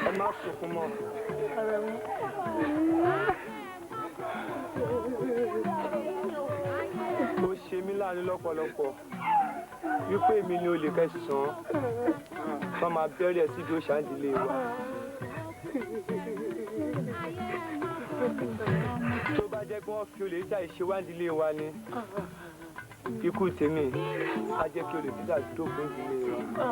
ẹ má sunkún mọ́. Ó ṣe mí láàánú lọ́pọ̀lọpọ̀ wípé èmi ni olè kẹsàn-án wọ́n máa bẹ̀rẹ̀ síbi òṣàǹdílé wa. Tó bá jẹ́ pé wọ́n fi olè títà ìṣe wáǹdílé wa ni ikú tèmi á jẹ́ kí olè títà dópin ìdílé wa.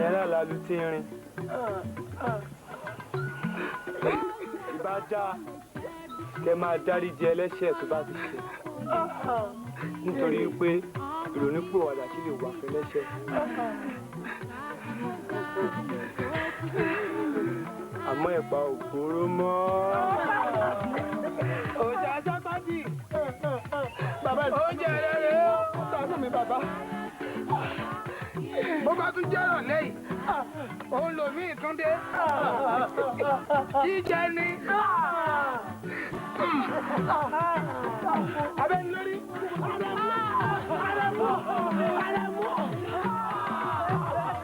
Ẹ̀yà Lalude tí ń rìn. Ìbá dá kẹ máa dáríjì ẹlẹ́ṣẹ̀ tó bá ti ṣe. Nítorí pé ìrònúpìwàdà sì lè wà fún ẹlẹ́ṣẹ̀. Àmọ́ ẹ̀pà ògbóró mọ́. Ọjà sábàjì. Oúnjẹ rẹ̀ rèé o. Sọ́nù mi bàbá. Bó bá tún jẹ́rọ̀ lẹ́yìn, òun lò mí ìtúndé. Jíjẹ ni. Abẹ́ni lórí.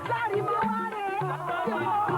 Láàrin máa wá rẹ̀.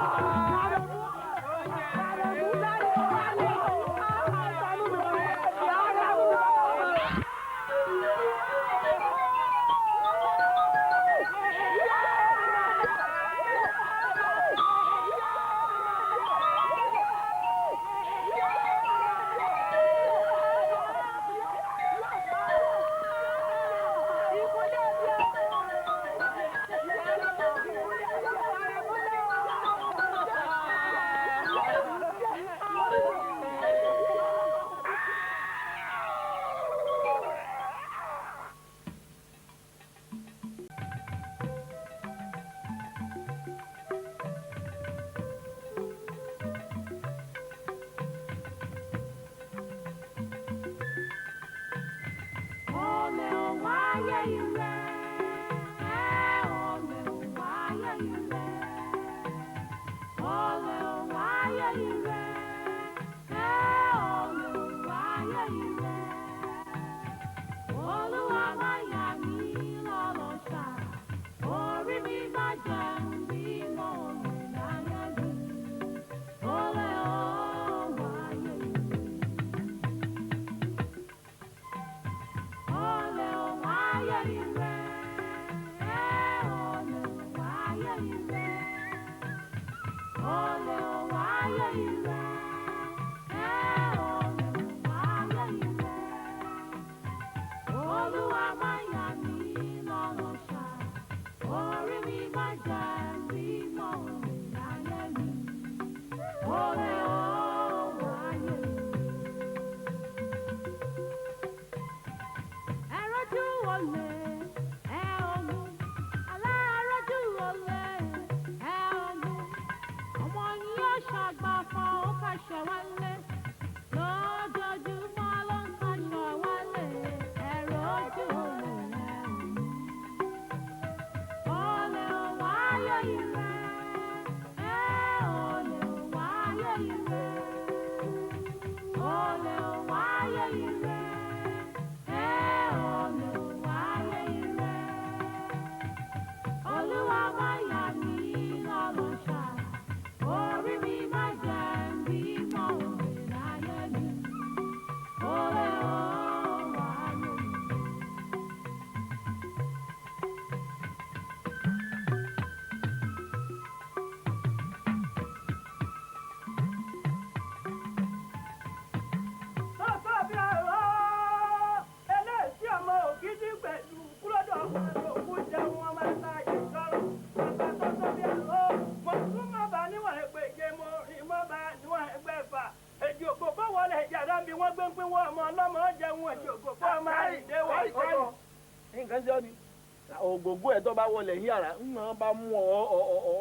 Ògògó ẹ̀ tó bá wọlé yàrá ń bá mú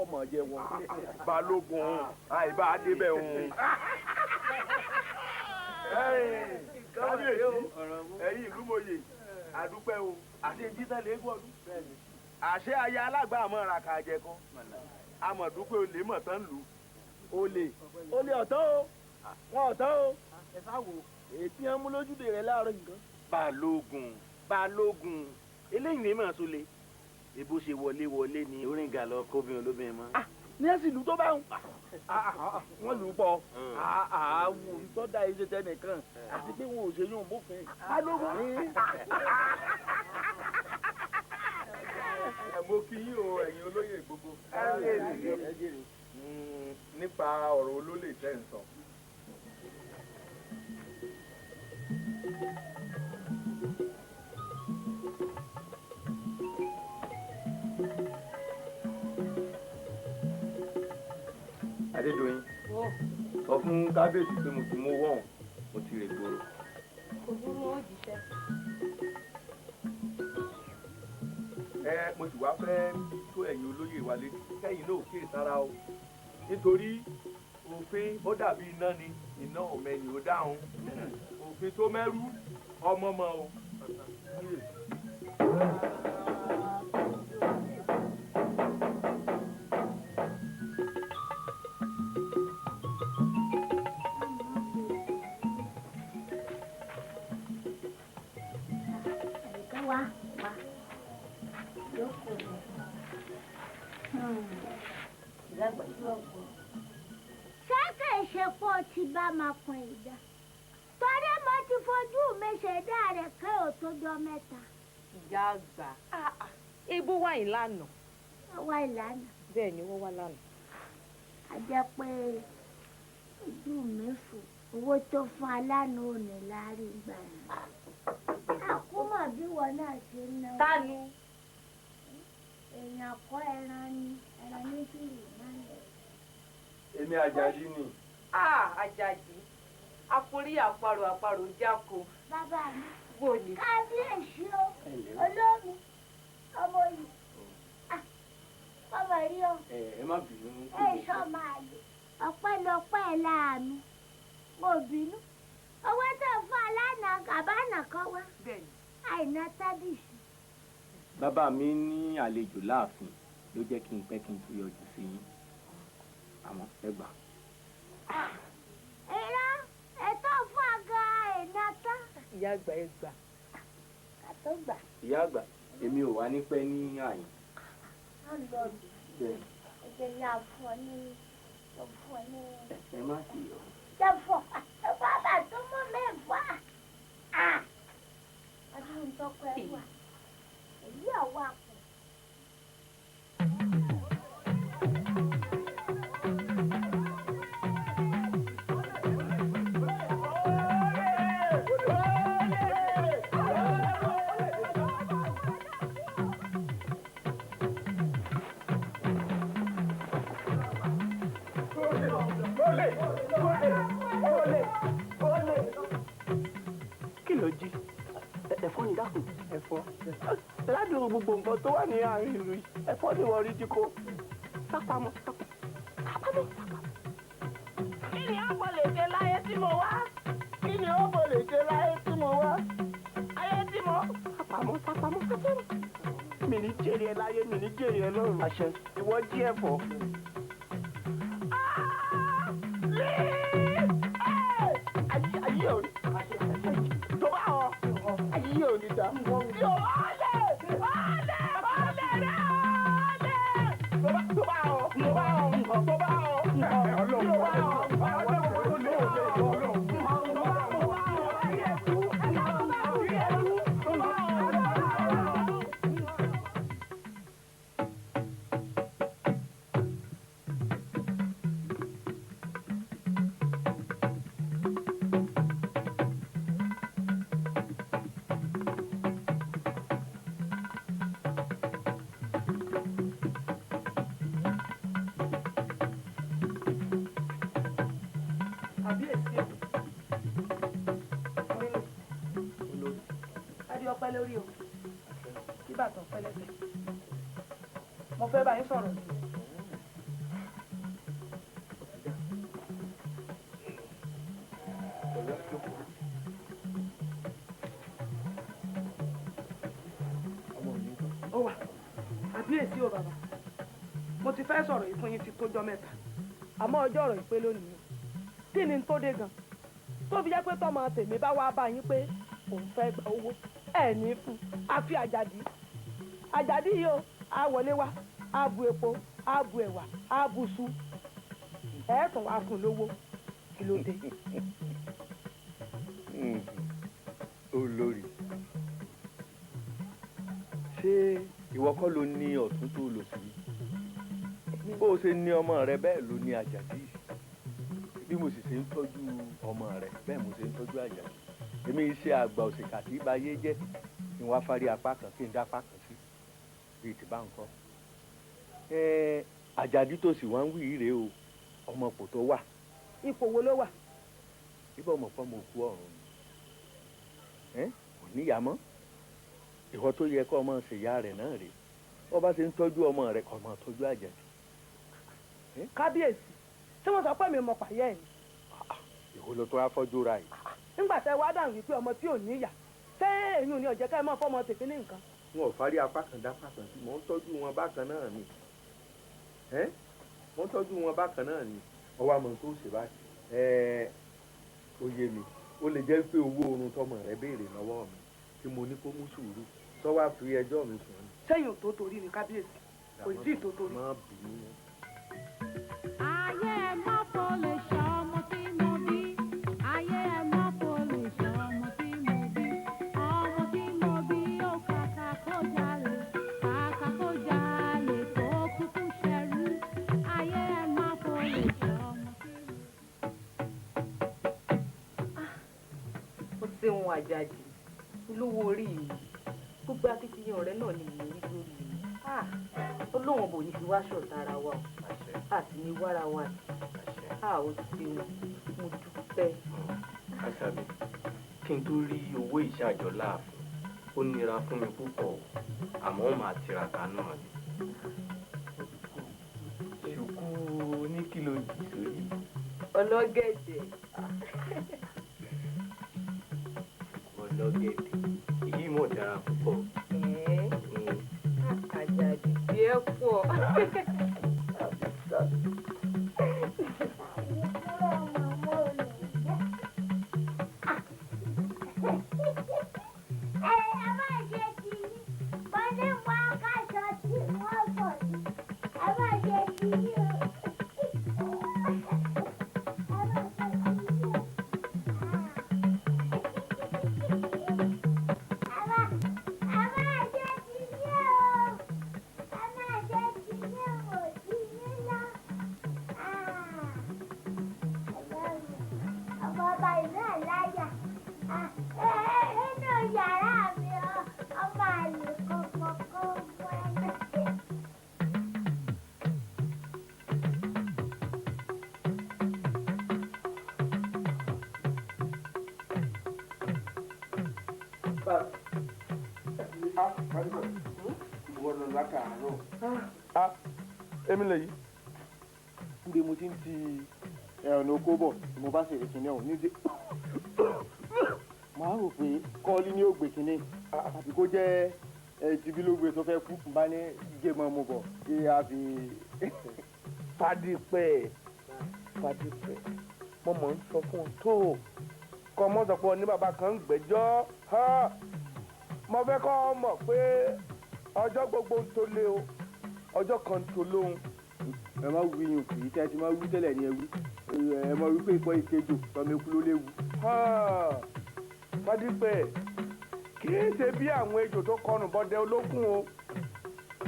ọmọ jẹ wọn. Balógun àìbá adébẹ̀ òun. Ẹ̀yin ìlú mòye àdúpẹ́ o àti jíṣẹ́ lè gbọ́dún. Àṣẹ aya alágbà àmọ́ ra kàjẹ kan. Amọ̀dúpẹ́ olè mọ̀ tán lù. olè ọ̀tọ̀ o wọn ọ̀tọ̀ o ẹ sáwò ètí ẹ mú lójúde rẹ láàárọ̀ nǹkan. balógun eléyìí ní màá tún le ebó ṣe wọlé ni orin gà lọ kóbìnrin olóbìnrin mọ. ní ẹsìn ìlú tó bá ń wọn lù ú pọ̀ àwò ìtọ́jà iṣẹ́ tẹnìkan àti pé wọn ò ṣe yún bófin. balógun mo kí yín o ẹ̀yin olóyè gbogbo nípa ọ̀rọ̀ olólè tẹ́ ń sọ. Adédoyin sọ fún kábíyèsí pé mo ti mú wọ́n mo ti rè gbòòrò. kò burú ó jíṣẹ́. Mo sì wá fẹ́ tó ẹ̀yin olóyè wa létí kẹ́yìn náà kíyè sára o nítorí òfin ó dàbí iná ni iná ọ̀mẹ́yìn ó dáhùn òfin tó mẹ́rú ọmọ mọ́ o. Ti bá máa pọn ìjà torí mo ti fojú mi ṣẹ̀dá rẹ̀ kẹ́ ò tó jọ mẹ́ta. ìyá àgbà ebó wà ìlànà. wọ́n wá ìlànà. bẹ́ẹ̀ ni wọ́n wá lánàá. a jẹ́ pé ojú mi fò owó tó fún aláàánú òní láàrin ìgbà yẹn. àkúmọ̀ bí wọn náà ṣe ń náwó. tánu. èèyàn kọ́ ẹran ni ẹran ní kìlì náà lẹ̀. Èmi Àjàdí ni. Àjàdí àforí àparò jáko. Bàbá mi. Bò ní. Kábíyèsí o olómi ọmọ yìí ọmọ rí o. Ẹ má bínú. Sọ máa lò ọpẹ́lọpẹ́ láàánú mo bínú owó tó fún aláàánà gàbánà kan wá. Bẹ́ẹ̀ni. Àìná tábìsì. Bàbá mi ní àlejò láàfin ló jẹ́ kí n pẹ́ kí n tó yọjú sí yín àmọ́ ẹ gbà. Ìrá ètò fún àga ìná tán. Ìyá àgbà ẹ gbà. Kàtó gbà. Ìyá àgbà èmi ò wá ní pẹ́ ní àyìn. Wọ́n lọ bì. Ẹ̀jẹ̀ ni àfọ̀ ní ọ̀fọ̀ ní. Ẹ má sì yọ. Jẹ́fọ̀ bàbá tó mú mẹ́fà. Ọdún tó kọ ẹ wà. Èyí ọ̀wọ́ àpò. Kí ló jí? Ẹ̀fọ́ ni dákun. Ẹ̀fọ́. Ládùúgbò gbogbo nǹkan tó wà ní àárín ìlú yìí. Ẹ̀fọ́ ni wọ́n rí jí kó. Sápamọ́. Kí ni ó bọ̀ lè ṣe láyé tí mo wá? Kí ni ó bọ̀ lè ṣe láyé tí mo wá? Ayé tí mo. Sápamọ́. Mi ní jèrè ẹ láyé, mi ní jèrè ẹ lọ́run. Àṣẹ. Ìwọ jí ẹ̀fọ́. Ayé ò ní. Tó bá ọ. Ayé ò ní ta. Yóò wálé! Wálé! Wálé rẹ̀ wálé! Tó bá ọ. Ọpẹ́ lórí o kí bàtàn pẹ́ lẹ́sẹ̀ mo fẹ́ bá yín sọ̀rọ̀ ni. ó wà àbíyèsí o bàbá mo ti fẹ́ sọ̀rọ̀ yìí fún yín ti tójọ́ mẹ́ta àmọ́ ọjọ́ ọ̀rọ̀ ìpè lónìí kí ni tó dé gan tó fi jẹ́ pé tọ́mọ tèmi bá wá bá yín pé òun fẹ́ gba owó ẹ̀ ní fún àfi àjàdí yìí o á wọlé wá á bu epo á bu ẹ̀wà á bu su ẹ̀ tún wá fún lówó kí ló dé. olórí ṣé ìwọ kọ́ ló ní ọ̀tún tó lò sí bó o ṣe ní ọmọ rẹ bẹ́ẹ̀ ló ní àjàdí bí mo sì ṣe ń tọ́jú ọmọ rẹ bẹ́ẹ̀ mo ṣe ń tọ́jú àjàdí èmi iṣẹ́ àgbà òṣìkà tí ìbáyé jẹ́ kí n wá fárí apá kan kí n dá apá kan sí bíi ti bá ń kọ́ àjàdí tó sì wá ń wí rèé o ọmọ kò tó wà. ipò wo ló wà. ibà ọmọ fọmọ òkú ọ̀run kò níyà mọ́ ìwọ tó yẹ kó ọmọ ṣèyá rẹ̀ náà rèé wọ́n bá ṣe ń tọ́jú ọmọ rẹ̀ kó ọmọ tọ́jú àjàdí. kábíyèsí tí wọ́n sọ pé mi mọ pàyẹ́ ẹ̀ ni. ìwọ ló tó afọ́jú ra yìí. nígbà tẹ wá dáhùn wípé ọmọ tí ò níyà ṣé èyí ò ní ọ̀jẹ̀ ká ẹ mọ́ fọ́mọ tèmi ní nǹkan. wọn ò fárí apá kan dá apá kan sí mò ń tọ́jú wọn bákan náà ni mò ń tọ́jú wọn bákan náà ni ọwọ́ àmọ́ tó ṣe báyìí ó yé mi ó lè jẹ́ pé owó oorun tọmọ rẹ béèrè lọ́wọ́ mi tí mo ní kó mú sùúrù sọ wá fi ẹjọ́ mi sùn. sẹ́yìn ò tó torí ni kábíyèsí kò tí ì tó torí. má bínú. ayé ẹ má kó lè ṣe ọmọ tí mo bí ayé ẹ má kó lè ṣe ọmọ tí mo bí ó kàkà kó jalè tó kúkú ṣẹrú ayé ẹ má kó lè ṣe ọmọ tí mo bí. ó ṣeun àjàdì olówó orí mi gbogbo akitiyan rẹ náà ni mo rí lórí mi olóhùn bò ní fi wá ṣọ̀tá ara wa o àti ní wára wa ó ṣeun mo dúpẹ́. àṣàbí kí n tó rí owó ìṣàjọ láàfin ó nira fún mi púpọ̀ àmọ́ ó máa tiraka náà ni. ṣùkú oníkìlò jì sórí. ọlọ́gẹ̀dẹ̀. ọlọ́gẹ̀dẹ̀ èyí mọ̀ dára púpọ̀. àjàdì díẹ̀ pọ̀. èmi lè yí níbi mo ti ń ti ọ̀nà oko bọ̀ tí mo bá ṣèrè kìnìún ọ̀hún níbi màá rò pé kọ́ọ́lí ní ògbè kìnìún àti kó jẹ́ tìbí ló gbé tó fẹ́ kú bá ní gèmọ̀ mo bọ̀ kí a fi. fadipẹ́ mo mọ̀ ń sọ fún un tó kọ́ mọ́ sọ pé ní bàbá kan ń gbẹ́jọ́ mo fẹ́ kọ́ mọ̀ pé ọjọ́ gbogbo ń tó lé o ọjọ́ kan tó lóhun. ẹ má wí yín kì í tẹ́ ẹ ti má wí tẹ́lẹ̀ ní ẹ wí ẹ má wí pé ìkọ́ ìkejì tọ́mọ ikú ló léwu. fadipẹ́ kì í ṣe bí àwọn ejò tó kọnù bọ́dẹ olókùn o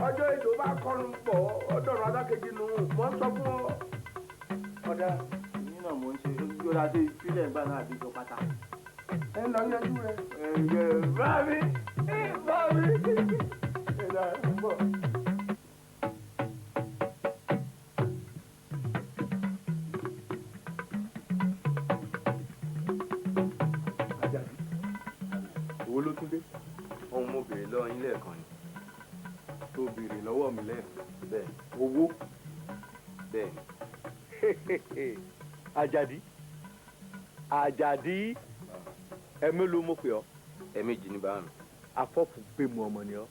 ọjọ́ ejò bá kọnù bọ̀ ọdọ̀rùn adákejì nù mọ́ sọ fún ọ. ọ̀dà ìyín náà mò ń ṣe yọ̀dà sí ìpínlẹ̀ ìgbà náà àti ìjọ pátá. ẹ lọ yanjú rẹ. bá mi. owó ló tún dé. ohun mo béèrè lọ́wọ́ yín lẹ́ẹ̀kan ni. tó béèrè lọ́wọ́ mi lẹ́ẹ̀kan. bẹ́ẹ̀ owó. bẹ́ẹ̀ Àjàdí ẹ̀mí ló mọ̀ pé ọ́. ẹ̀ẹ̀mejì ní bàá mi. afọ́fù gbé mu ọmọ ni ọ́.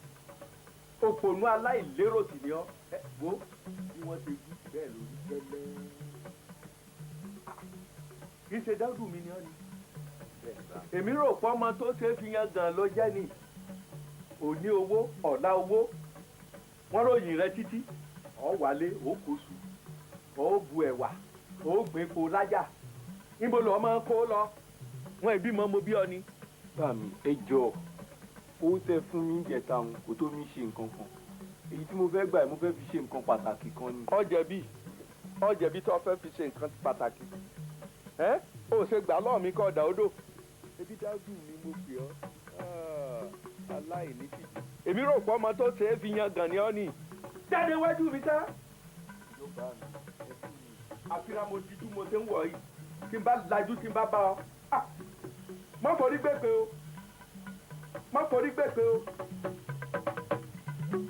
òpònú aláìlérò sì ni ọ́. wo bí wọ́n ti wí bẹ́ẹ̀ lórí gẹ́lẹ́ í ṣe dáúdù mi ni ọ́ ni èmi rò pé ọmọ tó ṣe é fi yan gan ló jẹ́ ni òní owó ọ̀la owó wọ́n ròyìn rẹ títí ọ̀ wálé ò kó sùn ò bu ẹ̀wà ò gbé epo lájà níbo lọ́ọ́ máa ń kó lọ wọn ìbímọ mo bí ọ ni. bá mi ẹ jọ owó tẹ fún mi jẹta òun kò tó mi ṣe nǹkan kan èyí tí mo fẹ́ gbà mo fẹ́ fi ṣe nǹkan pàtàkì kan ni. ọ̀jẹ̀bí tó fẹ́ fi ṣe nǹkan pàtàkì ẹ́ ó ṣe gbà lọ́ọ̀ mi kọ́ ọ̀dà odò ebi dájú ni mo pè ọ́ aláìní fìdí. èmi rò pé ọmọ tó ṣe é fi yan gàn ni ọ́ nì. jáde wájú mi tá. àfihàn mo dijú mo ṣe ń wọ̀ yìí tí n bá lajú tí n bá bá ọ. má forí gbèpè o má forí gbèpè o.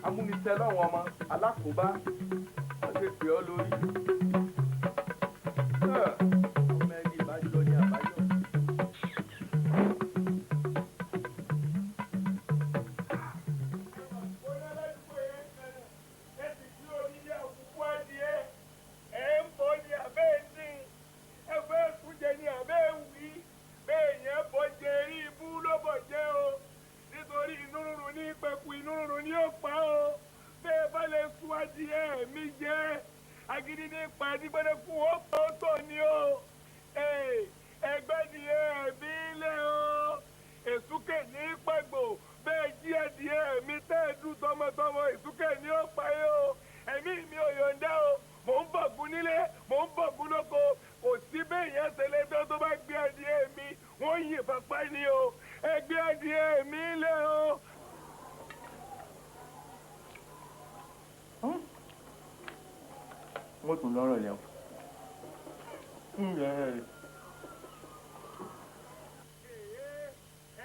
amúnisẹ́ lọ́wọ́ ọmọ alákòóbá wọ́n ṣe pè ọ́ lórí. ọmọ ẹni ìbájọ́ ni àbájọ́. wọ́n tún lọ́rọ̀ lẹ́wọ̀n.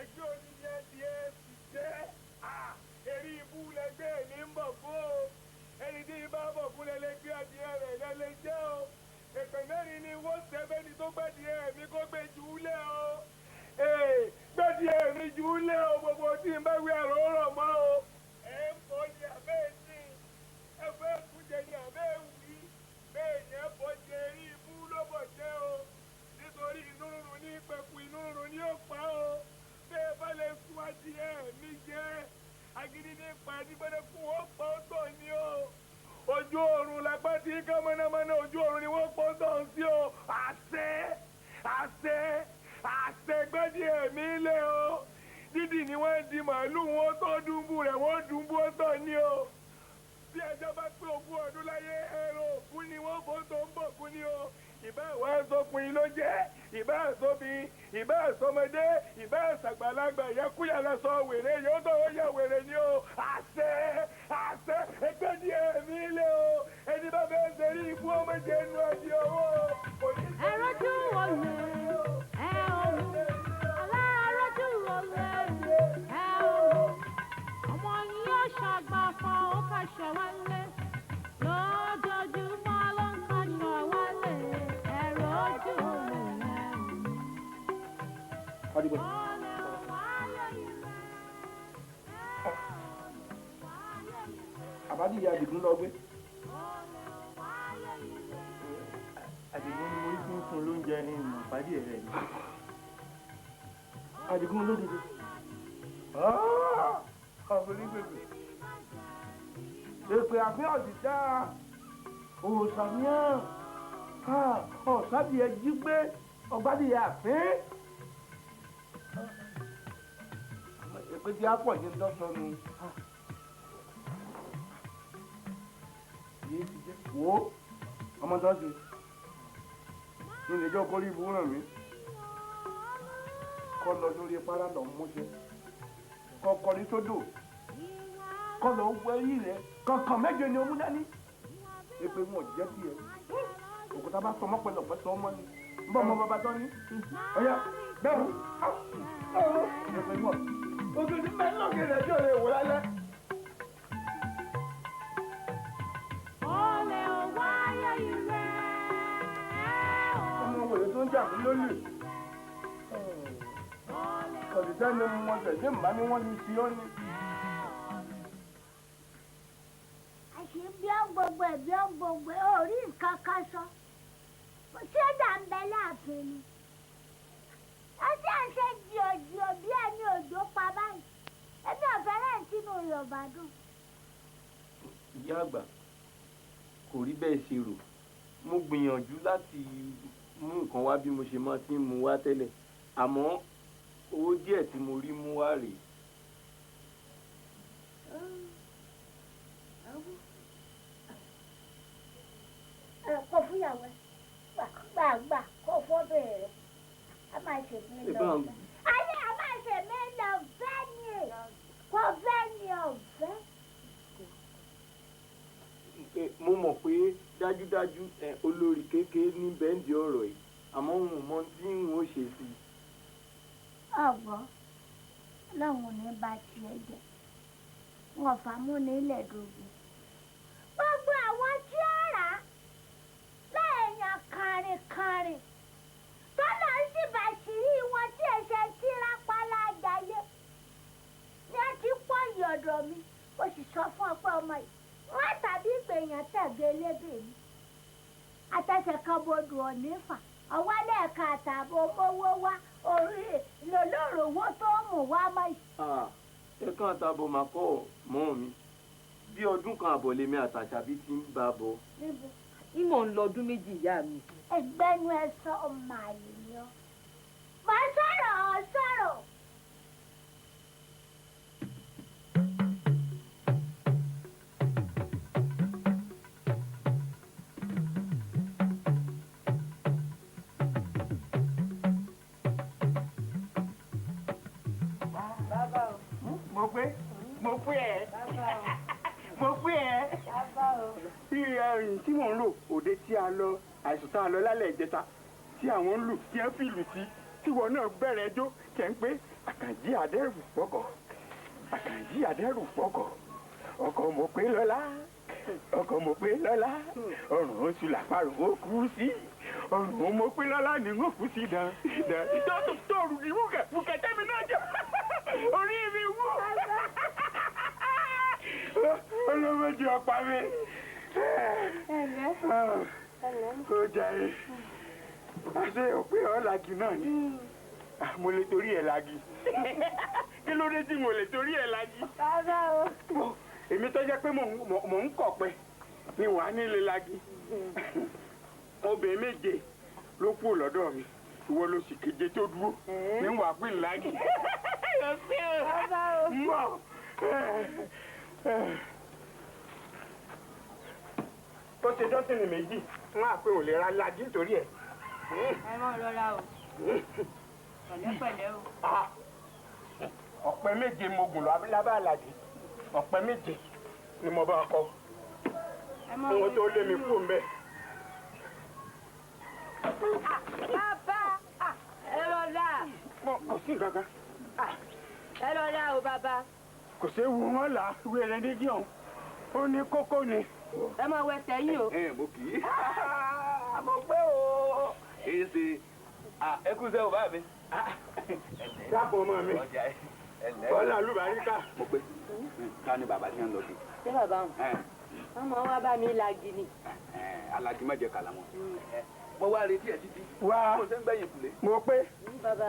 ẹjọ́ oníyẹ díẹ̀ ti jẹ́ eré ibú lẹgbẹ́ ní ń bọ̀ fún o ẹni tí ibà bọ̀ fún lẹ́lẹ́gbẹ́ adìẹ rẹ̀ lẹ́lẹ́ jẹ́ o èpè mẹ́rin ni wọ́n sẹ́fẹ́ni tó gbẹ́dìẹ mi kó gbé jù ú lẹ̀ o gbẹ́dìẹ mi jù ú lẹ̀ o gbogbo tí n bá wí àrò rọ̀ mọ́ o ẹ̀ ń bọ̀ ní abẹ́ ẹ̀sìn ẹ fẹ́ kújẹ ní abẹ́ ẹ̀wì bẹ́ẹ̀ yẹn bọ̀ jẹ́ eré ibú ló bọ̀ jẹ́ o nítorí inú rúru ní pẹ̀kú inú rúru ní òpá o bẹ́ẹ̀ bá lè sún adìẹ mi jẹ́ agídí ní ìpàdé fún wọn pọ̀ tó ní o ojú oorun lápá tí ká mọ́nàmọ́ná ojú oorun ni wọ́n pọ̀ tó ń sí o àṣẹ gbẹ́dì ẹ̀mí lé o dídì ni wọ́n di màálù wọn tó dùnbù rẹ̀ wọ́n dùnbù tó ní o bí ẹjọ́ bá pé 20 ọdún láyé ẹ̀rọ òkú ni wọ́n bó tó ń bọ̀ kú ni o ìbá ìwà ẹ̀sọ́kùnrin ló jẹ́ ìbá ẹ̀sọ́bìn ìbá ẹ̀sọ́mọdé ìbá ẹ̀sàgbàlagbà ìyẹkúyà lọ́sọ wèrè yóò tó ó yẹ wèrè ni o àṣẹ ẹgbẹ́ ní ẹ̀mí ilé o ẹni bá fẹ́ sẹ́rí ikú ọmọ jẹ́ inú ẹni owó ẹ̀rọ̀jú olè ẹ̀ olè alárọ̀jú olè ẹ̀ olè ọmọ yìí yóò ṣàgbàfọ̀ ó kàṣẹ wálé lójoojúmọ́ ló ń kàṣọ wálé ẹ̀rọ̀jú olè àbádí ìyá àdìgún lọ gbé. àdìgún ni mo rí fún fún lóúnjẹ ní ìmọ̀ ìpàdé rẹ̀ ni. àdìgún olódodo. ọ̀fẹ́lẹ́ gbègbè. èpè àfihàn ti dá òòsàmíàn ọ̀sádìẹ jí gbé ọ̀gbádìẹ àfín. èpè tí a pọ̀ ní dọ́sọ̀nù. wo ọmọ tó ṣe ní ìjọ kórí ibú ràn mí kọ́ lọ lórí párá lọ múṣẹ kọ́ kọrí sódò kọ́ lọ wẹ́rí rẹ kankan méje ni omú dání èpè wọn jẹ́ tiẹ̀ òkúta bá sọmọ pẹ̀lú ọ̀pẹ sọ ọmọ ni ń bọ́ ọmọ bàbá tán ní ọ̀yà bẹ́ẹ̀ èpè wọn òkè tí mẹ́rin lókè rẹ̀ tí ò lè wò lálẹ́. ọmọ wèrè tó ń jà fún lólè kọ̀dùsẹ́ ni mo tẹ̀lé màá ní wọ́n ní sí ó ní. àṣì bí ó gbogbo ẹ̀ bí ó gbogbo ẹ̀ orí nǹkan kan sọ tí ó dà ń bẹ láàfin ni ṣe jìọ̀jìọ̀ bí ẹni òjò pa báyìí ẹbí ọ̀fẹ́rẹ́ sínú Yorùbá dùn. ìyá àgbà kò rí bẹ́ẹ̀ ṣe rò mo gbìyànjú láti mú nǹkan wá bí mo ṣe máa ti ń mú wá tẹ́lẹ̀ àmọ́ owó díẹ̀ tí mo rí mú wá rèé. kó fúyàwó gbàgbà kó fọ́ bẹ̀rẹ̀ a máa ṣe mí lọ́fẹ́. ayé a máa ṣe mí lọ́fẹ́ ni kò fẹ́ ni ọ̀fẹ́. mo mọ̀ pé dájúdájú olórí kékeré ní bẹ́ńdì ọ̀rọ̀ yìí àmọ́ n ò mọ tí n ò ṣe sí i. ọ̀gbọ́n lọ́hùn ní bá tiẹ̀ jẹ́ wọn fà mú nílẹ̀ dògùn. gbogbo àwọn tí ó rà á lẹ́yìn kàrìnkàrìn tọ́lá sì bá ṣìírí wọn tí ẹ̀ṣẹ̀ tí rápálá àgbáyé ni a ti pọ̀ yọ̀dọ̀ mi ó sì sọ fún ọpẹ́ ọmọ yìí wọ́n tàbí gbèyàn tẹ̀gbẹ́ lébè mi àtẹ̀sẹ̀ kan bodò òní fà ọwọ́ lẹ́ẹ̀ka àtààbọ̀ owó wá orí lòlóòrò owó tó mú wá mọ́ yìí. ẹ̀ka àtààbọ̀ máa kọ́ mọ́ mi bí ọdún kan àbọ̀ lèmi àtàṣàbí ti ń bá a bọ̀. ìmọ̀ ń lọ ọdún méjì ìyá mi. ẹgbẹ́nu ẹ sọ ọmọ àlè ni ọ. mo sọ̀rọ̀. tí mò ń lò òde tí a lọ àìsàn tá a lọ lálẹ́ ìjẹta tí àwọn ń lù tí ẹ fi lù sí tí wọn náà bẹ̀rẹ̀ ẹjọ́ kẹ́ ń pé àkànjí àdẹ́rù pọ̀kọ̀ àkànjí àdẹ́rù pọ̀kọ̀ ọkọ̀ mo pé lọ́lá ọrùn oṣù làpárò ó kú sí ọrùn mo pé lọ́lá ni ó kú sí dán tóòrù ní wúkẹ́ tẹ́mi náà jẹ́ orí mi wú olómọdé ọ̀pá mi. ó jẹ́ àṣẹ òpin ọ̀làjì náà ni mo lè torí ẹ̀ lagi kí ló dé tí mo lè torí ẹ̀ lagi. èmi tó jẹ́ pé mò ń kọ̀ pẹ́ mi wà nílé lagi obìnrin méje ló kú lọ́dọ̀ mi ìwọ ló sì keje tó dúró ní wàá pín lagi. tó ṣe dọ́sìnì méjì wọ́n á pé ò lè ra lagi nítorí ẹ̀. ẹ mọ̀ rọra o pẹ̀lẹ́pẹ̀lẹ́ o. ọ̀pẹ méje mo gùn lábẹ́ àlàjì ọ̀pẹ méje ni mo bá kọ ohun tó lé mi kú mbẹ. bàbá ẹ rọra. kò sí nǹkan kan. ẹ rọra o bàbá. kò séwu wọn là wẹrẹ nídìí ọ̀hún ó ní kókó ni. ẹ máa wẹ sẹ́yìn o. mo kì í. àmọ́ pé o èyí ṣe ẹ kú sẹ́ o bá mi. dáàbò ọmọ mi bọ́lá lùbáríkà. mo pé ká ní bàbá tí wọ́n lọ sí. ṣé bàbá wọn ọmọ wa bá mi lagi ni. alájí má jẹ kàlà wọn. mo wá retí ẹ títí. wá mo ṣe ń gbẹ̀yìn kùlé. mo pé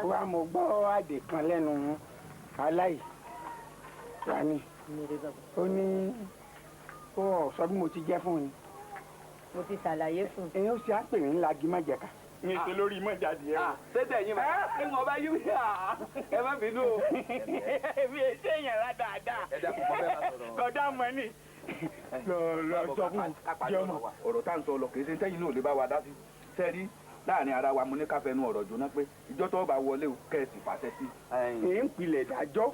wá mo gbọ́ àdè kan lẹ́nu aláì rani ó ní ó sọ bí mo ti jẹ́ fún un ni. mo ti ṣàlàyé fún un. èyí ó ṣe á pè mí lagi má jẹ ká. mi ṣe lórí mọ́ jáde ẹ̀. tẹ́tẹ̀ yín máa ń wọ́n bá yí mi ẹ má bínú o. èmi ẹ ṣe èèyàn rà dáadáa. ẹ dàpọ̀ mọ́ bẹ́ẹ̀ bá sọ̀rọ̀. kọjá mọ́ ni. lọ sọ fún jọmọ. ọ̀rọ̀ tá à ń sọ lọ kì í ṣe tẹ́yìn náà lè bá wa dá sí. sẹ́ẹ̀rí láàrin ara wa mo ní ká fẹnu ọ̀rọ̀ jóná pé ìjọ tó bá wọlé o kẹ́ẹ̀sì fàṣẹ sí. èyí ń pilẹ̀ dájọ́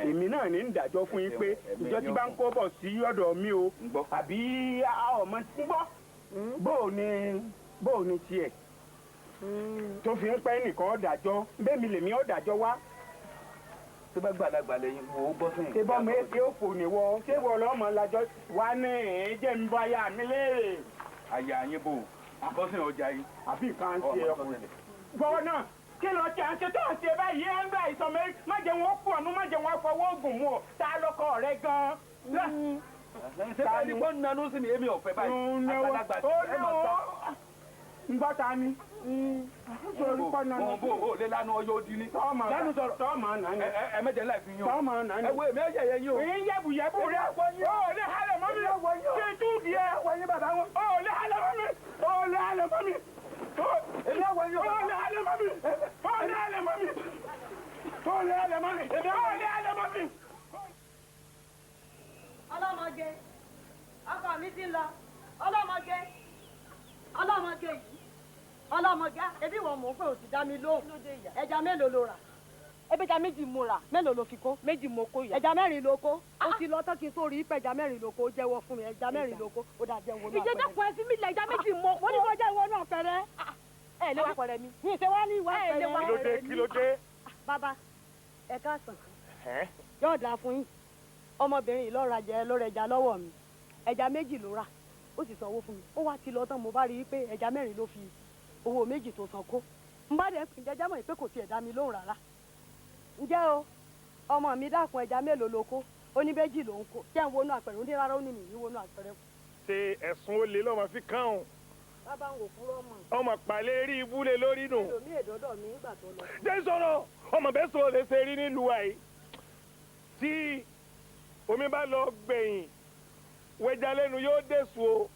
èmi náà ní ń dájọ́ fún yín pé ìjọ tí bá ń kó bọ̀ sí ọ̀dọ̀ mi o àbí ọmọ tí ń gbọ́ bóò ni tiẹ̀ tó fi ń pẹ́ nìkan dájọ́ bẹ́ẹ̀ mi lèmi ó dájọ́ wá. tó bá gbàlagbà lẹ́yìn mo bọ́ sẹ́yìn. ṣé bọ́mọ èké òfò nìwọ ṣé wọ lọ́mọ lajọ wá ní ẹ̀ẹ́jẹ̀ ń bá yà mí léèrè. àyà yín bò bọ́sìn ọjà yìí. àbí nǹkan ṣe ọkùnrin. gbọ́wọ́ náà kí ló ṣe àṣẹ tó ń ṣe báyìí ẹ̀ ń bá ìsọmọ má jẹ́ wọn kú ọ̀nù má jẹ́ wọn fọwọ́ oògùn mú ọ tá a lọkọ rẹ gan-an. ṣé bá ní kó nanú sí mi èmi ò fẹ́ báyìí àgbàlagbà sí ẹ máa sá. Ngbọ́ ta ni. Sori pọ̀ náà. Wọ́n bò ó lé lánàá ọyọ́ odi ni. Lẹ́nu sọ̀rọ̀. Tọ́ọ̀mà náà ni. Ẹ mẹ́jẹ̀ láì fi yín o. Tọ́ọ̀mà náà ni. Ẹ wo èmi ẹ̀yẹ yẹn yín o. Èyí yẹ̀bù yẹ̀bù rẹ̀. Ó lè halẹ̀ mọ́ mi. Kí n tún di ẹ. Wọ́n yín bàbá wọn. Ó lè halẹ̀ mọ́ mi. Ó lè halẹ̀ mọ́ mi. Èmi ẹ̀wọ̀ yín o. Ó lè halẹ̀ mọ́ mi. Ó lè halẹ̀ mọ́ mi. Ó lè halẹ̀ mọ́ mi. Èmi ó lè halẹ̀ mọ́ mi. Ọlọ́mọge, ọkọ mi ti lọ. Ọlọ́mọge yìí. Ọlọ́mọge, ebi wọn mọ̀ pé o ti dá mi lóhùn. Ẹja mélòó lo rà? Ẹbẹja méjì mo rà. Mélòó lo fi kó? Méjì mo kó yà. Ẹja mẹ́rin lo kó. Ó ti lọ tán kí n tó rí pé ẹja mẹ́rin ló kó jẹ́wọ́ fún mi. Ẹja mẹ́rin ló kó. Ó dà jẹ́ wọnú àpẹẹrẹ. Ìjẹ́jẹ́kùn ẹ fi mí lẹ̀ ẹja méjì mo kó. Mo ní kó jẹ́ wọnú àpẹẹrẹ. Ẹ lé wá pẹ̀rẹ̀ mi. Ní ìṣe wá ní ìwà Ẹ lé wá àpẹẹrẹ. Kí ló dé? Bàbá, ẹ káàsán. Yóò dáa fún yín. Ọmọbìnrin yìí ló ra ẹja lọ́wọ́ mi. Ẹja méjì ló rà. Ó sì sanwó fún mi. Ó wá ti lọ tán mo bá rí i pé ẹja mẹ́rin ló fi owó méjì tó san kó. N bá dẹ̀ pín jẹjẹ́ mọ̀ pé kò tiẹ̀ dá mi lóhùn rárá. Ǹjẹ́ o ọmọ mi dákun ẹja mélòó ló kó? Ó ní méjì ló ń kó. Jẹ́ ń wọnú àpẹẹrẹ. Ó ní rárá ó ní mi ní wọnú àpẹẹrẹ. ṣe ẹ̀sùn olè lọ́mọ fi kàn ọ́n. Bàbá ń wò kúrò mọ̀. Ọmọ pàlẹ́ rí ibúlé lórí nù. Èlòmí èdòdò mi nígbà tó lọ. Jẹ́ sọ̀rọ̀ ọmọ bẹ́ẹ̀ sọ lè ṣe rí nílùú àyè. Tí omi bá lọ gbẹ̀yìn wẹja lẹ́nu yóò dẹ̀sùn o.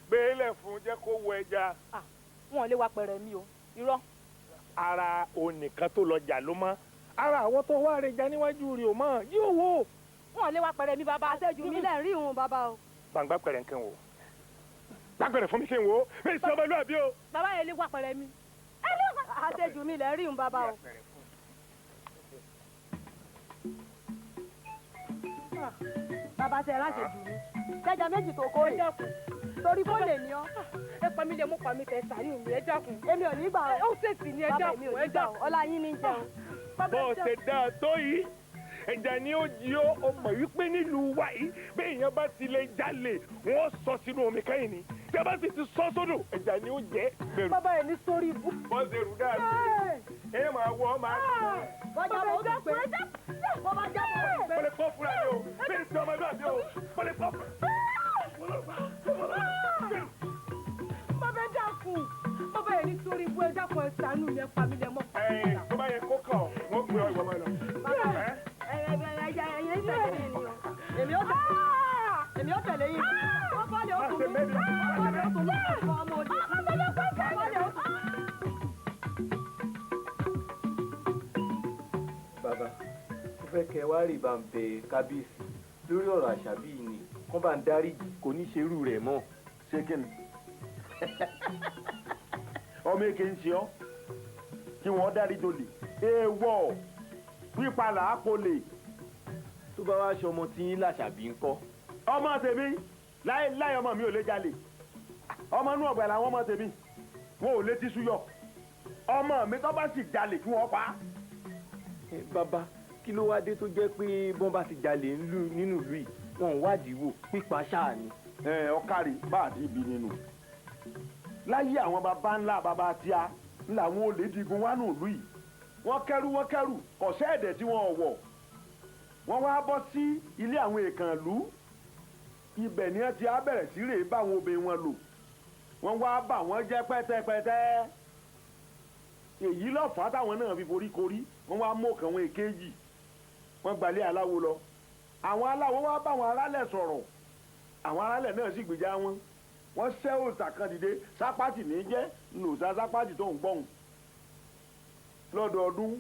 Gbélé fún jẹ́ kó wọ ẹja. Wọ́n lé wá pẹ̀rẹ̀ mi o. Irọ́. Ara onìkan tó lọ jà ló mọ́. Ara àwọn tó wá rẹja níwájú rẹ̀ ò mọ̀ yóò wò. Wọ́n lé wá pẹ̀rẹ̀ mi bàbá. Àṣejù mi lẹ̀ rí ìhun bàbá o. Gbàngbà pẹ̀rẹ̀ ń kẹ́ wò. Gbàgbẹ̀rẹ̀ fún mi kí n wò. Bẹ́ẹ̀ sí ọmọ ìlú àbí o. Bàbá yẹn lé wá pẹ̀rẹ̀ mi. Àṣejù mi lẹ̀ rí ìhun bàbá o. Bàbá ṣe ráṣejù mi. Jẹjẹ méjì tó kó rè. Torí bó lè ní ọ. Ẹ pa mí lè mú pa mí tẹ sàánú mi ẹ dákun. Èmi ò ní gbà Ó ṣèṣì ni ẹ Bàbá dákun mi ò ẹ ní gbà dákun. Ọlá yín ní jẹun. Bó ṣe dáa tó yìí ẹja ni ó jí ó mọ̀ wípé nílùú wa yìí bí èèyàn bá ti lè jalè wọ́n sọ sínú omi kẹ́yìn ni tí a bá sì ti sọ sódò ẹja ni ó jẹ́ bẹ̀rù. Bàbá yẹn ní sórí ibú. bọ́ ṣe rù dáa sí ẹ máa wọ ọ máa tún. Bọ́jà bọ̀ ó ti pé. Bọ́ bá jẹ́ bọ̀ ó ti pé. Mo lè kọ́ fúnra mi o bí ìsìn ọmọ ẹgbẹ́ àti o mo lè kọ́ fúnra Bàbá ẹ dákun. Bàbá yẹn ní sórí ibú ẹ dákun ẹ sàánú mi ẹ pa mí lè mọ́. ẹ̀yìn tó bá yẹ kó kàn wọ́n gbé ọ ìwọ máa lọ. Èmi ó tẹ̀lé yín. Ọ̀pọ̀ lè ó tún mú. Ọ̀pọ̀ lè ó tún mú. Ọmọ òdì. Ọ̀pọ̀ lè ó tún mú. Bàbá, mo fẹ́ kẹ́ wá rí bá ń bẹ kábíyèsí lórí ọ̀rọ̀ àṣàbí yìí ni wọ́n bá ń dáríjì kò ní ṣerú rẹ̀ mọ́. Ṣé kí ni? Ọmọ èké ń ṣe ọ́ kí wọ́n dárí dolè. Èèwọ̀ pípa làákò lè. Tó bá wá aṣọ ọmọ tí yín làṣàbí ń kọ́. Ọmọ tèmi láì ọmọ mi ò lè jalè. Ọmọ inú ọgbà làwọn ọmọ tèmi wọn ò lè ti súyọ. Ọmọ mi tó bá sì jalè kí wọ́n pa á. Bàbá, kí ló wá dé tó jẹ́ pé bọ́n bá ti jalè nínú ìlú yìí wọn ò wádìí wò pípa ṣáà ni. Ọkàrí bá àti ibi nínú. Láyé àwọn baba ńlá baba tíá ńlá àwọn olè digun wá nù ìlú yìí. Wọ́n kẹ́rù kọ̀ṣẹ́ ẹ̀dẹ̀ tí wọ́n wọ̀. Wọ́n wá bọ́ sí ilé àwọn èèkàn ìlú. Ibẹ̀ ni wọ́n ti á bẹ̀rẹ̀ sí rèé bá àwọn obìnrin wọn lò. Wọ́n wá bà wọ́n jẹ́ pẹ́tẹ́pẹ́tẹ́. Èyí ló fà á táwọn náà fi forí korí. Wọ́n wá mú ọ̀kan wọn èkejì. Wọ́n gbalẹ̀ aláwo lọ. Àwọn aláwo wá bá àwọn alálẹ̀ sọ̀rọ̀. Àwọn alálẹ̀ náà sì gbèjà wọn. Wọ́n ṣẹ́ òòṣà kan dìde sápátì ní jẹ́ nùsà sápátì tó ń gbọ́hùn. Lọ́dọọdún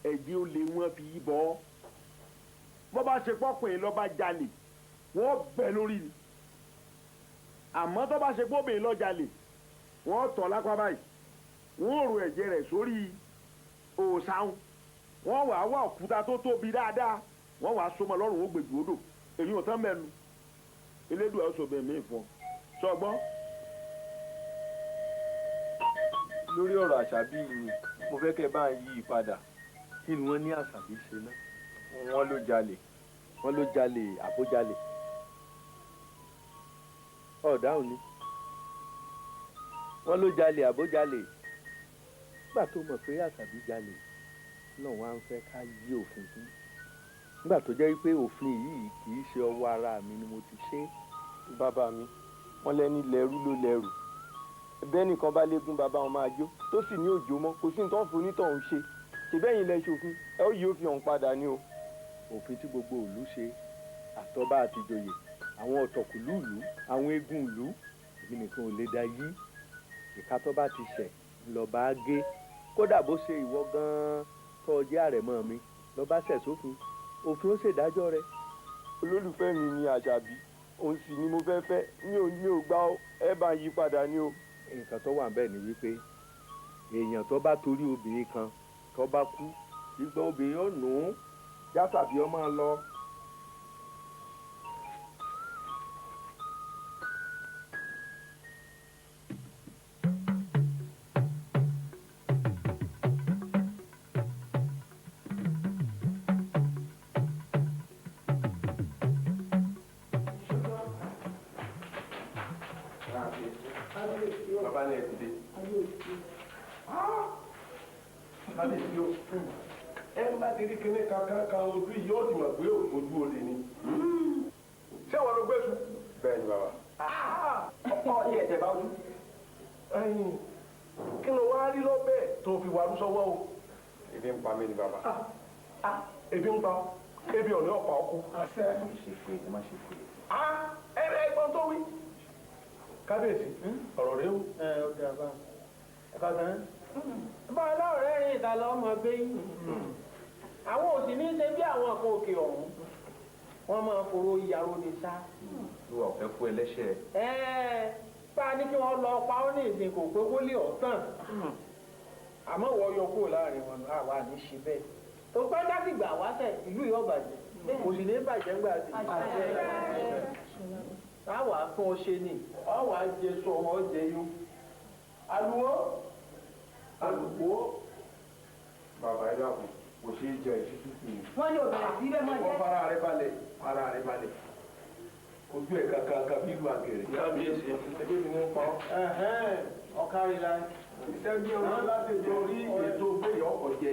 ẹ̀jẹ̀ olè wọn fi yí bọ́. Bọ́ bá ṣe pọ́kùnrin lọ́ bá jalè wọ́n bẹ̀ lórí ni. Àmọ́ tó bá ṣe pọ́bìnrin lọ́ jalè wọ́n tọ̀ lápá báyìí. Wọ́n rò ẹ̀jẹ̀ rẹ̀ sórí òòṣà wọn. Wọ́n wàá wá òkúta tó tóbi dáadáa. Wọ́n wàá so mọ́ lọ́rùn ó gbèjì odò. Èyí ò tán mẹ́nu. Elédùà ó sọ bẹ́ẹ̀ mí fún ọ. Sọgbọ́n. Lórí ọ̀rọ̀ àṣàbí yìí ni mo fẹ́ kẹ́ bá ń yí padà. Kí ni wọ́n ní àṣàbí ṣe náà? Wọ́n ló jalè àbójalè. Ọ̀dáhùn ni. Wọ́n ló jalè àbójalè. Nígbà tó mọ̀ pé àṣàbí jalè náà wọ́n á ń fẹ́ ká yí òfin sí. Nígbà tó jẹ́ pé òfin yìí kì í ṣe ọwọ́ ara mi ni mo ti ṣe. Bàbá mi, wọ́n lẹ́ni lẹ́rú ló lẹ́rù. bẹ́ẹ̀ nìkan bá légún bàbá wọn máa jó tó sì ní òjò mọ́ kò sí nǹkan fún onítọ̀hún ṣe ṣèbẹ́yìn lẹ ṣòfin ẹ ó yí òfin ọ̀hún padà ní o. òfin tí gbogbo ìlú ṣe àtọ́bá àti ìjòyè àwọn ọ̀tọ̀kùlú ìlú àwọn eégún ìlú èmi nìkan ò lè dá yí ìka tó bá ti ṣẹ̀ ńlọba á gé kódà bó ṣe ìwọ gan-an tó jẹ́ àrẹ̀mọ mi lọ́ba ṣẹ̀ sófin òfin ó ṣèdájọ́ rẹ̀. olólùfẹ́ mi ni àṣàbí òun sì ni mo fẹ́ fẹ́ mi ò gbà ẹ bá yí padà ní o. nǹkan tó wà bẹ́ẹ̀ ni wípé èèyàn tó bá torí obìnrin kan tó bá kú gbígbọ́n obìnrin ó nù ún jásàbí ọmọ lọ. bàbá náà ti dé. kábíyèsí o ẹ ń bá ti rí kíní kankan ojú yìí yóò ti mọ̀ pé ojú olè ni. ṣé wọn ló gbé tu. bẹ́ẹ̀ ni bàbá. ọkọ yẹ ẹ̀jẹ̀ bá ojú. kí ló wá rí lọ́bẹ̀ tó fi wà lùsọ́wọ́ o. ebi ń pa mí ni bàbá. ebi ń pa ebi ò ní ọ̀pá ọkọ. àṣẹ ẹ má ṣe pé ẹ má ṣe pé. ẹgbọ́n tó wí. kábíyèsí ọ̀rọ̀ rẹ o. ó dà bá ẹ̀ka gan. bá a náà rẹ́rìn ìta lọ́mọ gbé yìí. àwọn òsì ní í ṣe bí àwọn kan òkè ọ̀hún wọ́n máa foró ìyàrá ní sá. ló wà fẹ́ kú ẹlẹ́ṣẹ̀. bá a ní kí wọ́n lọ pa ọ́ ní ìsìn kò pé kó lè ọ̀tàn. àmọ́ wọ́n yọ kúrò láàrin wọn àwa ní ṣe bẹ́ẹ̀. tó pẹ́ dásìgbà wáṣẹ̀ ìlú yóò bàjẹ́ kò sì ní bàjẹ́ ńgbà sí. táwa fún ọ ṣe ni ọ wàá jẹ sọ ọ jẹ yó. aluwo alùpùpù. bàbá ẹ dàpọ̀ kò ṣeé jẹ ìṣútù sí i. wọ́n ní òbẹ̀rẹ̀ sí bẹ́ẹ̀ máa jẹ́. ọkọ ara rẹ balẹ̀ ara rẹ balẹ̀ ojú ẹ̀ kankan bí ìlú àgẹ̀rẹ̀. kábíyèsí ẹbí mi ń pa ọ́. ọ̀kárí la. iṣẹ́ bí ọ̀rọ̀ láti jẹ orí ètò gbéyà ọkọ̀ jẹ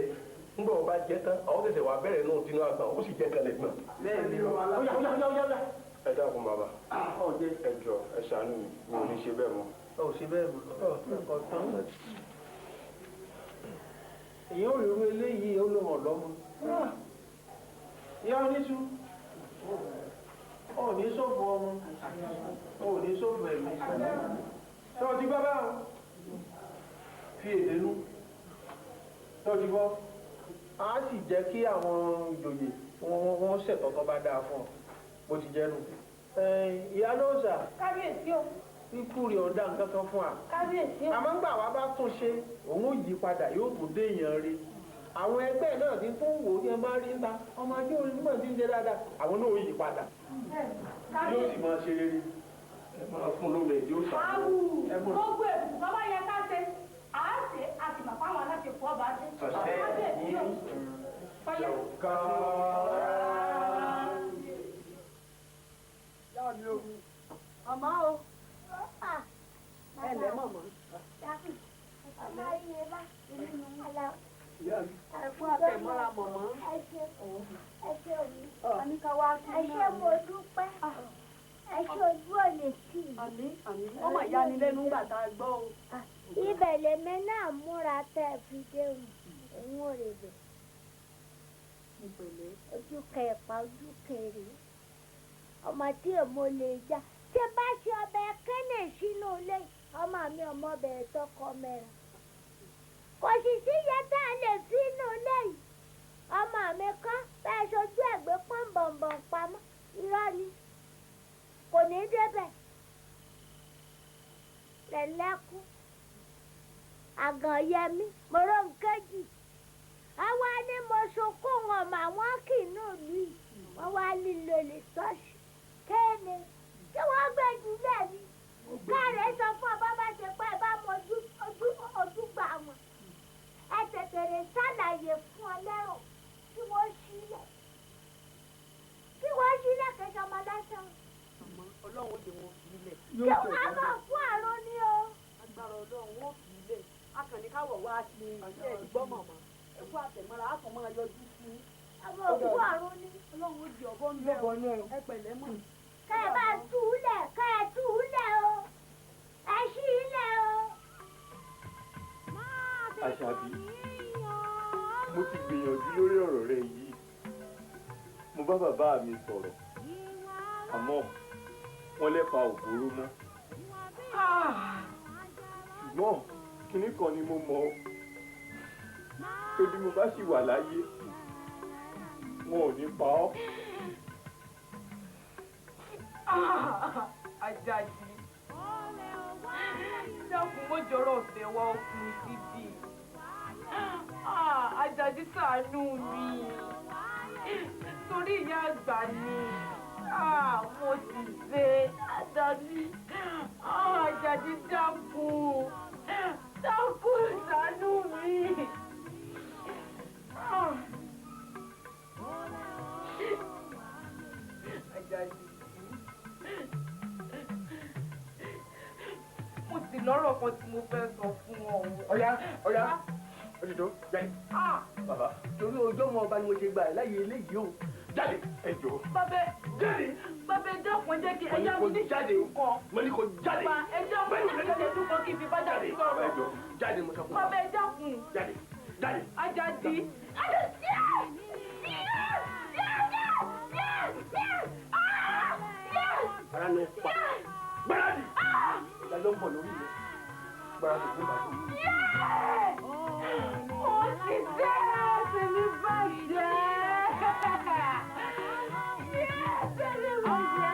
ńgbà ọba jẹ tán àwọn tẹ̀sẹ̀ wà bẹ̀rẹ̀ náà tinú àgbà ó sì jẹ kalẹ̀ gbọ̀n. bẹ́ẹ̀ni Ó yá. ẹ dákun bàbá ẹ jọ ẹ ṣàánú mi ò ní ṣe bẹ́ẹ̀ mọ́. ò ṣe bẹ́ẹ̀ mọ́ ọ̀tán. èyí ò rí irú eléyìí ó ló hàn lọ́mọ. ìyá oníṣu ò ní ṣòfò ọmọ ò ní ṣòfò ẹ̀mí. tọ́jú bábá fi èdè nú tọ́jú bọ́ a sì jẹ́ kí àwọn ìjòyè wọ́n ṣètò tó bá dáa fún ọ bó ti jẹ́ nù. ìyá lóòsà kábíyèsí o. ikú rẹ̀ ọ̀dà nǹkan kan fún wa. kábíyèsí o. àmọ́ ńgbà wa bá tún ṣe òun ò yí padà yóò tún dé èèyàn rí. àwọn ẹgbẹ́ náà ti tún wò ó ní ẹ bá rí ńta ọmọ ajé orin nígbà tí ń ṣe dáadáa àwọn náà ò yí padà. yóò sì máa ṣe rere. ẹ máa fún lóore yóò ṣàkóso. gbogbo èbùkún bàbá yẹn ká ṣe àá ṣe àti bàbá àwọn aláṣepọ̀ ọba ṣe. kábíyèsí o. Màmá o. Ẹ lẹ́ màmá. Ẹ̀fún àtẹ̀mọ́ra màmá. Ẹṣẹ́ mo dúpẹ́. Ẹṣẹ́ ojú ò lè tì í. Ó mà yá ni lẹ́nu ńgbà tá a gbọ́ o. Ibẹ̀ lèmi náà múra tẹ́ ẹ fi dé òun ò rè bẹ̀. Ojú kẹ̀pà ojú kẹrì. Ọmọ tí èmo lè já. Tí bá ṣe ọbẹ̀ kẹ́nẹ̀ sínú ilé, ọmọ mi ọmọ bẹ̀rẹ̀ tọkọ mẹ́rin. Kò sì sí iye tá a lè fi inú ilé yìí. Ọmọ mi kan bẹ́ẹ̀ ṣojú ẹ̀gbẹ́ pọ́nbọ̀nbọ̀n pamọ́. Irọ́ ni. Kò ní débẹ̀. Lẹ́lẹ́kún. Àgàn yẹmí, mo rò ń kéjì. Àwa ni mo sunkún wọn mà wọ́n kì í nù lù yìí. Wọ́n wá lílo lè tọ́ṣù. Kéènì tí wọ́n gbé jùlẹ̀ ni. Káàrẹ̀ sọ fún ọ bá ṣe pé ẹ bá mọ ojúgbà wọn. Ẹ tètè lè ṣàlàyé fún ọ lẹ́rọ̀ kí wọ́n sílẹ̀. Kí wọ́n sílẹ̀ kẹjọ ọmọ lásán. Ọlọ́run ó jẹ wọn fi ilẹ̀. Kí wọ́n á máa fún àrùn ni o. Agbára Ọlọ́run ó fi ilẹ̀. Akànní káwọ̀ wá ṣe iṣẹ́ ìgbọ́ màmá. Ẹ̀fún àtẹ̀mọ́ra á kàn máa yọjú sí i. Àwọn òkú àrùn ni. Ọlọ́run ó jẹ ọ̀bọ ńlẹ̀ ẹ pẹ̀lẹ́ mọ̀. Kẹ́ ẹ bá túlẹ̀, kẹ́ ẹ túlẹ̀ o. Ẹ ṣí ilẹ̀ o. Àṣàbí, mo ti gbìyànjú lórí ọ̀rọ̀ rẹ yìí. Mo bá bàbá mi sọ̀rọ̀, àmọ́ wọ́n lẹ́pa òbóró mọ́. Ṣùgbọ́n kinní kan ni mo mọ̀ ọ́, pé bí mo bá ṣì wà láyé, wọn ò ní pa ọ́. Àjàdí, dákun mo jọ̀rọ̀ ọ̀fẹ́ wá ọkùnrin síbi. Àjàdí ṣàánú mi, torí ìyá àgbà ni. Mo sì ṣe Àjàdí. Àjàdí dákun, dákun ṣàánú mi. Àjàdí. Mo sì lọ́rọ̀ kan tí mo fẹ́ sọ fún ọ. Ọ̀yá òtítọ́ jáde. Bàbá torí ojú ọmọ ọba ni mo ṣe gbà ẹ́ láyé eléyìí o. Jáde ẹjọ́. Bàbá jáde. Bàbá ẹ dákun jẹ́ kí ẹ̀yà mi ní ìṣẹ́jú kan. Mo ní kò jáde. Bàbá ẹ dákun ní ìṣẹ́jú kan kí n fi bá jáde sọ̀rọ̀. Ẹjọ́ jáde mo sọ fún ọ. Bàbá ẹ dákun. Jáde jáde. Àjàdí. Ara ló pa. Gbáradì. Ìgbà ló ń bọ̀ lórí rẹ̀. Gbáradì fún bàbá. Ó ti dé, ó ti ní bàjẹ́. Ó ti ní bàjẹ́.